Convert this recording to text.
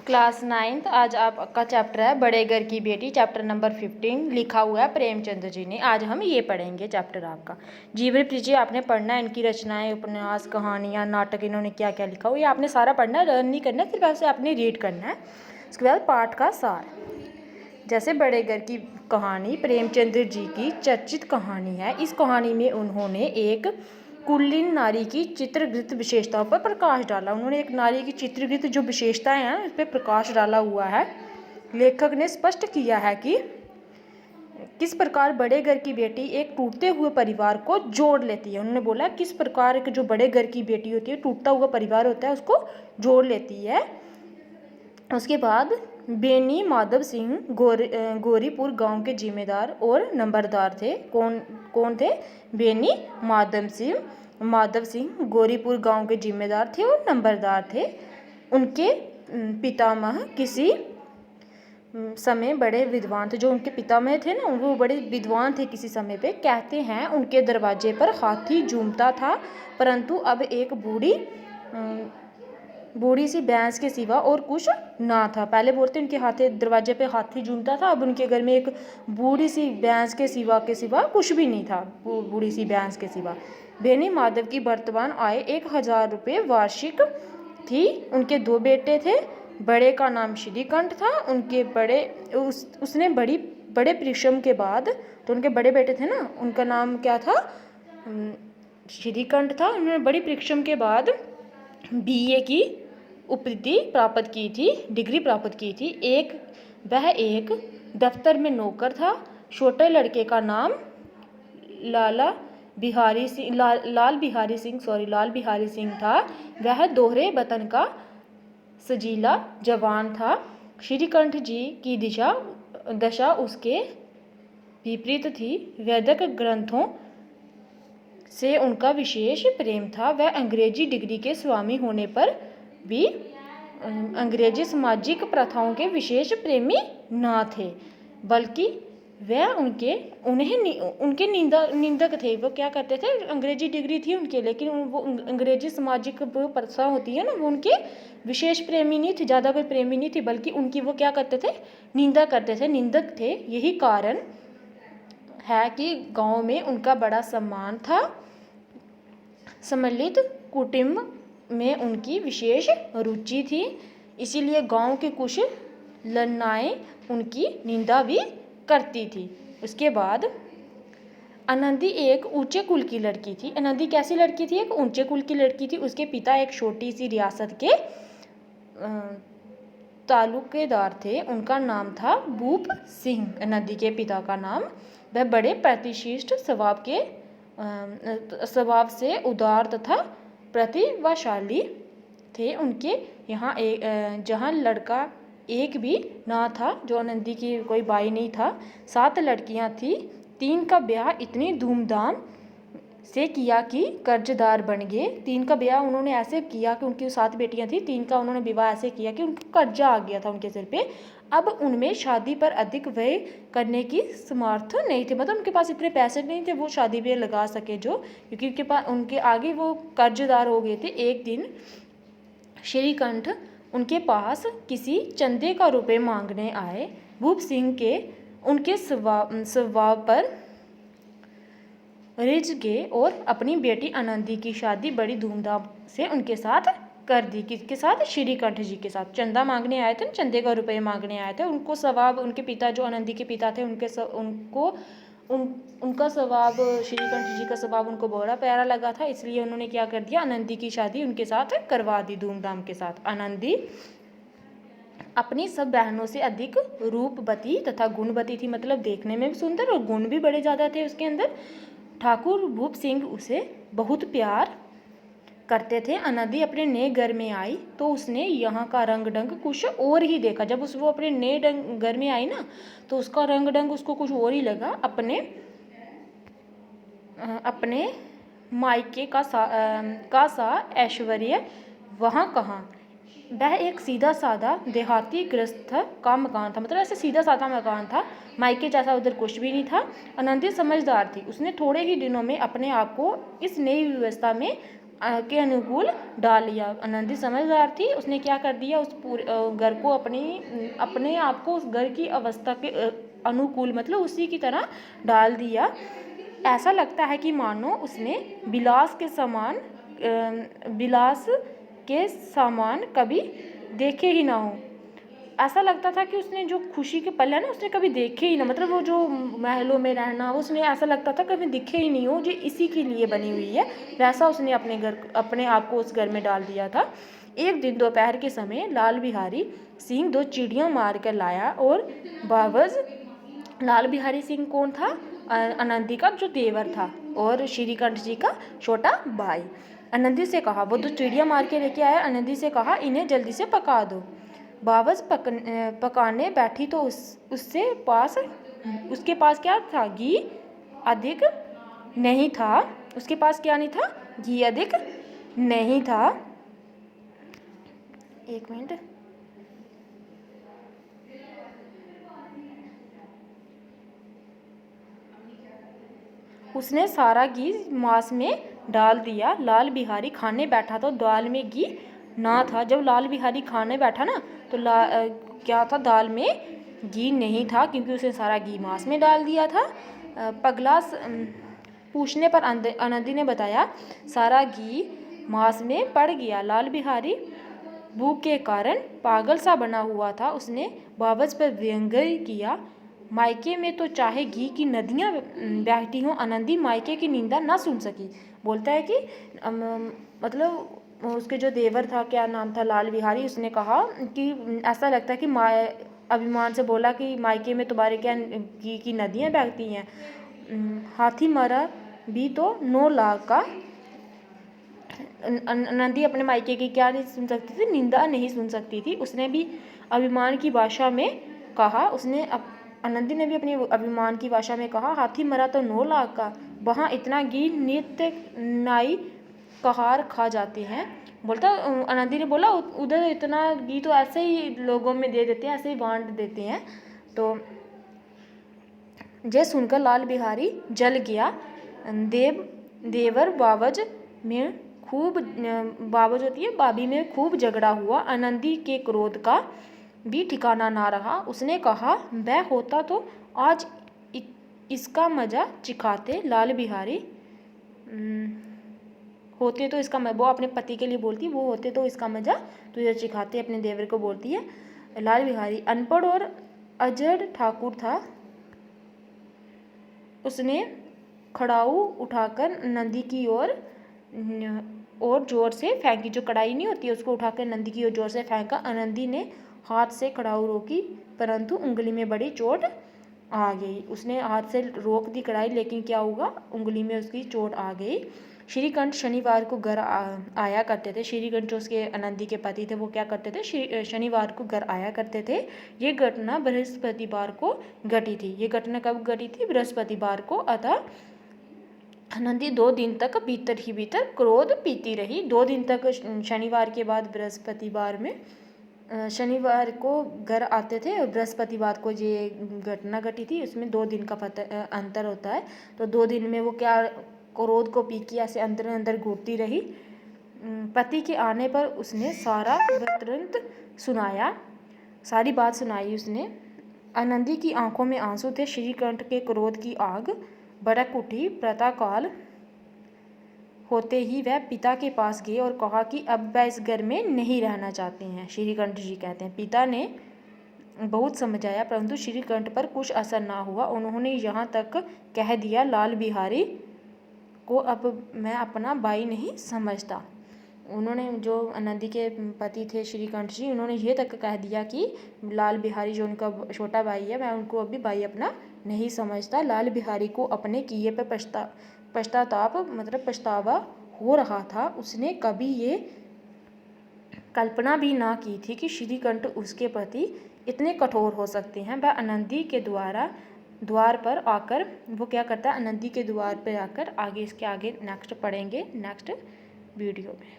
Class 9th आज आपका chapter है बड़े घर की बेटी, चैप्टर नंबर 15 लिखा हुआ है प्रेमचंद जी ने। आज हम ये पढ़ेंगे चैप्टर आपका जीवन परिचय। आपने पढ़ना है, इनकी रचनाएं, उपन्यास, कहानियाँ, नाटक, इन्होंने क्या क्या लिखा हुआ, ये आपने सारा पढ़ना है, लर्न नहीं करना, सिर्फ ऐसे आपने रीड करना है। उसके बाद पाठ का सार, जैसे बड़े घर की कहानी प्रेमचंद जी की चर्चित कहानी है। इस कहानी में उन्होंने एक कुलीन नारी की चित्रगृत विशेषताओं पर प्रकाश डाला। उन्होंने एक नारी की चित्रगृत जो विशेषताएं हैं उस पर प्रकाश डाला हुआ है। लेखक ने स्पष्ट किया है कि किस प्रकार बड़े घर की बेटी एक टूटते हुए परिवार को जोड़ लेती है। उन्होंने बोला किस प्रकार जो बड़े घर की बेटी होती है, टूटता हुआ परिवार होता है, उसको जोड़ लेती है। उसके बाद बेनी माधव सिंह गौरीपुर गांव के जिम्मेदार और नंबरदार थे। कौन थे? बेनी माधव सिंह गौरीपुर गांव के जिम्मेदार थे और नंबरदार थे। उनके पितामह किसी समय बड़े विद्वान थे। जो उनके पितामह थे ना, वो बड़े विद्वान थे किसी समय पे। कहते हैं उनके दरवाजे पर हाथी झूमता था, परंतु अब एक बूढ़ी सी भैंस के सिवा और कुछ ना था। पहले बोलते उनके दरवाजे पे हाथी झूमता था, अब उनके घर में एक बूढ़ी सी भैंस के सिवा कुछ भी नहीं था, बूढ़ी सी भैंस के सिवा। बेनी माधव की वर्तमान आय 1000 रुपये वार्षिक थी। उनके 2 बेटे थे। बड़े का नाम श्रीकंठ था। उनके उसने बड़े परिश्रम के बाद, तो उनके बड़े बेटे थे ना, उनका नाम क्या था? श्रीकंठ था। उन्होंने बड़ी परिश्रम के बाद BA की उपाधि प्राप्त की थी, डिग्री प्राप्त की थी। वह एक दफ्तर में नौकर था। छोटे लड़के का नाम लाल बिहारी सिंह था। वह दोहरे वतन का सजीला जवान था। श्रीकंठ जी की दशा उसके विपरीत थी। वैदिक ग्रंथों से उनका विशेष प्रेम था। वह अंग्रेजी डिग्री के स्वामी होने पर भी अंग्रेजी सामाजिक प्रथाओं के विशेष प्रेमी न थे, बल्कि वह उनके निंदक थे। वो क्या करते थे? अंग्रेजी डिग्री थी उनके, लेकिन वो अंग्रेजी सामाजिक प्रथा होती है ना, वो उनके विशेष प्रेमी नहीं थे, ज़्यादा कोई प्रेमी नहीं थे, बल्कि उनकी वो क्या करते थे? निंदा करते थे, निंदक थे। यही कारण है कि गांव में उनका बड़ा सम्मान था। सम्मिलित कुटुंब में उनकी विशेष रुचि थी, इसीलिए गांव के कुछ लड़नाएं उनकी निंदा भी करती थी। उसके बाद आनंदी एक ऊंचे कुल की लड़की थी। आनंदी कैसी लड़की थी? एक ऊंचे कुल की लड़की थी। उसके पिता एक छोटी सी रियासत के तालुकेदार थे। उनका नाम था भूप सिंह, आनंदी के पिता का नाम। वह बड़े प्रतिष्ठित स्वभाव से उदार तथा प्रतिभाशाली थे। उनके यहाँ जहाँ लड़का एक भी ना था, जो आनंदी की कोई भाई नहीं था, 7 लड़कियाँ थी। 3 का ब्याह इतनी धूमधाम से किया कि कर्जदार बन गए। 3 का ब्याह उन्होंने ऐसे किया कि उनकी 7 बेटियां थी, 3 का उन्होंने विवाह ऐसे किया कि उनको कर्जा आ गया था उनके सिर पे। अब उनमें शादी पर अधिक व्यय करने की समर्थ नहीं थे, मतलब उनके पास इतने पैसे नहीं थे वो शादी पे लगा सके, जो क्योंकि उनके आगे वो कर्जदार हो गए थे। एक दिन श्रीकंठ उनके पास किसी चंदे का रुपये मांगने आए। भूप सिंह के उनके स्वभाव पर रिझ गए और अपनी बेटी आनंदी की शादी बड़ी धूमधाम से उनके साथ कर दी। किसके साथ? श्रीकंठ जी के साथ। चंदा मांगने आए थे, चंदे का रुपये मांगने आए थे। उनको स्वभाव, उनके पिता जो आनंदी के पिता थे, उनका स्वभाव, श्रीकंठ जी का स्वभाव उनको बड़ा प्यारा लगा था, इसलिए उन्होंने क्या कर दिया? आनंदी की शादी उनके साथ करवा दी धूमधाम के साथ। आनंदी अपनी सब बहनों से अधिक रूपवती तथा गुणवती थी, मतलब देखने में भी सुंदर और गुण भी बड़े ज़्यादा थे उसके अंदर। ठाकुर भूप सिंह उसे बहुत प्यार करते थे। आनंदी अपने नए घर में आई तो उसने यहाँ का रंग ढंग कुछ और ही देखा। जब वो अपने नए घर में आई ना, तो उसका रंग ढंग उसको कुछ और ही लगा। अपने मायके का सा ऐश्वर्य वहाँ कहाँ। वह एक सीधा साधा देहाती गृहस्थ का मकान था, मतलब ऐसे सीधा साधा मकान था, मायके जैसा उधर कुछ भी नहीं था। आनंदी समझदार थी। उसने थोड़े ही दिनों में अपने आप को इस नई व्यवस्था में के अनुकूल डाल लिया। आनंदी समझदार थी, उसने क्या कर दिया, उस पूरे घर को अपने आप को उस घर की अवस्था के अनुकूल मतलब उसी की तरह डाल दिया। ऐसा लगता है कि मानो उसने विलास के सामान कभी देखे ही ना हो। ऐसा लगता था कि उसने जो खुशी के पल है ना उसने कभी देखे ही ना, मतलब वो जो महलों में रहना उसने ऐसा लगता था कभी दिखे ही नहीं हो, जो इसी के लिए बनी हुई है, वैसा उसने अपने आप को उस घर में डाल दिया था। एक दिन दोपहर के समय लाल बिहारी सिंह 2 चिड़ियाँ मार कर लाया और बावज लाल बिहारी सिंह कौन था, आनंदी का जो देवर था और श्रीकंठ जी का छोटा भाई। आनंदी से कहा, वो 2 चिड़ियाँ मार के लेके आया। आनंदी से कहा, इन्हें जल्दी से पका दो। बावज पकाने बैठी तो उसके पास क्या था, घी अधिक नहीं था। उसके पास क्या नहीं था, घी अधिक नहीं था। एक मिनट। उसने सारा घी मांस में डाल दिया। लाल बिहारी खाने बैठा तो दाल में घी ना था। जब लाल बिहारी खाने बैठा ना तो क्या था, दाल में घी नहीं था क्योंकि उसने सारा घी मांस में डाल दिया था। पगला पूछने पर आनंदी ने बताया, सारा घी मांस में पड़ गया। लाल बिहारी भूख के कारण पागल सा बना हुआ था। उसने बावज पर व्यंग्य किया, मायके में तो चाहे घी की नदियाँ बहती हों, आनंदी मायके की निंदा ना सुन सकी। बोलता है कि मतलब उसके जो देवर था, क्या नाम था, लाल बिहारी, उसने कहा कि ऐसा लगता है कि अभिमान से बोला कि मायके में तुम्हारे क्या घी की नदियाँ बहती हैं। हाथी मरा भी तो 9 लाख का। आनंदी अपने मायके की क्या नहीं सुन सकती थी, निंदा नहीं सुन सकती थी। उसने भी अभिमान की भाषा में कहा, आनंदी ने भी अपनी अभिमान की भाषा में कहा, हाथी मरा तो 9 लाख का, वहाँ इतना घी नित्य नाई कहार खा जाते हैं। बोलता आनंदी ने बोला, उधर इतना घी तो ऐसे ही लोगों में दे देते हैं, ऐसे ही बांट देते हैं। तो ये सुनकर लाल बिहारी जल गया। देवर बावज होती है, बाबी में खूब झगड़ा हुआ। आनंदी के क्रोध का भी ठिकाना ना रहा। उसने कहा, वह होता तो आज इसका मजा चिखाते। लाल बिहारी होते तो इसका, वो अपने पति के लिए बोलती, वो होते तो इसका मजा तुझे चिखाते, अपने देवर को बोलती है। लाल बिहारी अनपढ़ और अजड़ ठाकुर था। उसने खड़ाऊ उठाकर नंदी की ओर जोर से फेंकी। जो कढ़ाई नहीं होती है उसको उठाकर नंदी की ओर जोर से फेंका। आनंदी ने हाथ से कड़ाऊ रोकी, परंतु उंगली में बड़ी चोट आ गई। उसने हाथ से रोक दी कढ़ाई, लेकिन क्या हुआ, उंगली में उसकी चोट आ गई। श्रीकंठ शनिवार को घर आया करते थे। श्रीकंठ जो उसके आनंदी के पति थे, वो क्या करते थे, शनिवार को घर आया करते थे। ये घटना बृहस्पतिवार को घटी थी। ये घटना कब घटी थी, बृहस्पतिवार को। अतः आनंदी 2 दिन तक भीतर ही भीतर क्रोध पीती रही। 2 दिन तक, शनिवार के बाद बृहस्पतिवार में, शनिवार को घर आते थे और बृहस्पतिवार को ये घटना घटी थी। उसमें 2 दिन का अंतर होता है। तो 2 दिन में वो क्या क्रोध को पी के ऐसे अंदर अंदर घूरती रही। पति के आने पर उसने सारा वृत्तांत सुनाया, सारी बात सुनाई उसने। आनंदी की आंखों में आंसू थे। श्रीकंठ के क्रोध की आग भड़क उठी। प्रातःकाल होते ही वह पिता के पास गए और कहा कि अब वह इस घर में नहीं रहना चाहते हैं। श्रीकंठ जी कहते हैं, पिता ने बहुत समझाया परंतु श्रीकंठ पर कुछ असर ना हुआ। उन्होंने यहाँ तक कह दिया, लाल बिहारी को अब मैं अपना भाई नहीं समझता। उन्होंने, जो आनंदी के पति थे श्रीकंठ जी, उन्होंने ये तक कह दिया कि लाल बिहारी जो उनका छोटा भाई है, मैं उनको अभी भाई अपना नहीं समझता। लाल बिहारी को अपने किए पर पछतावा हो रहा था। उसने कभी ये कल्पना भी ना की थी कि श्रीकंठ उसके प्रति इतने कठोर हो सकते हैं। वह आनंदी के द्वार पर आकर, वो क्या करता है, आनंदी के द्वार पर आकर, आगे इसके आगे नेक्स्ट पढ़ेंगे नेक्स्ट वीडियो में।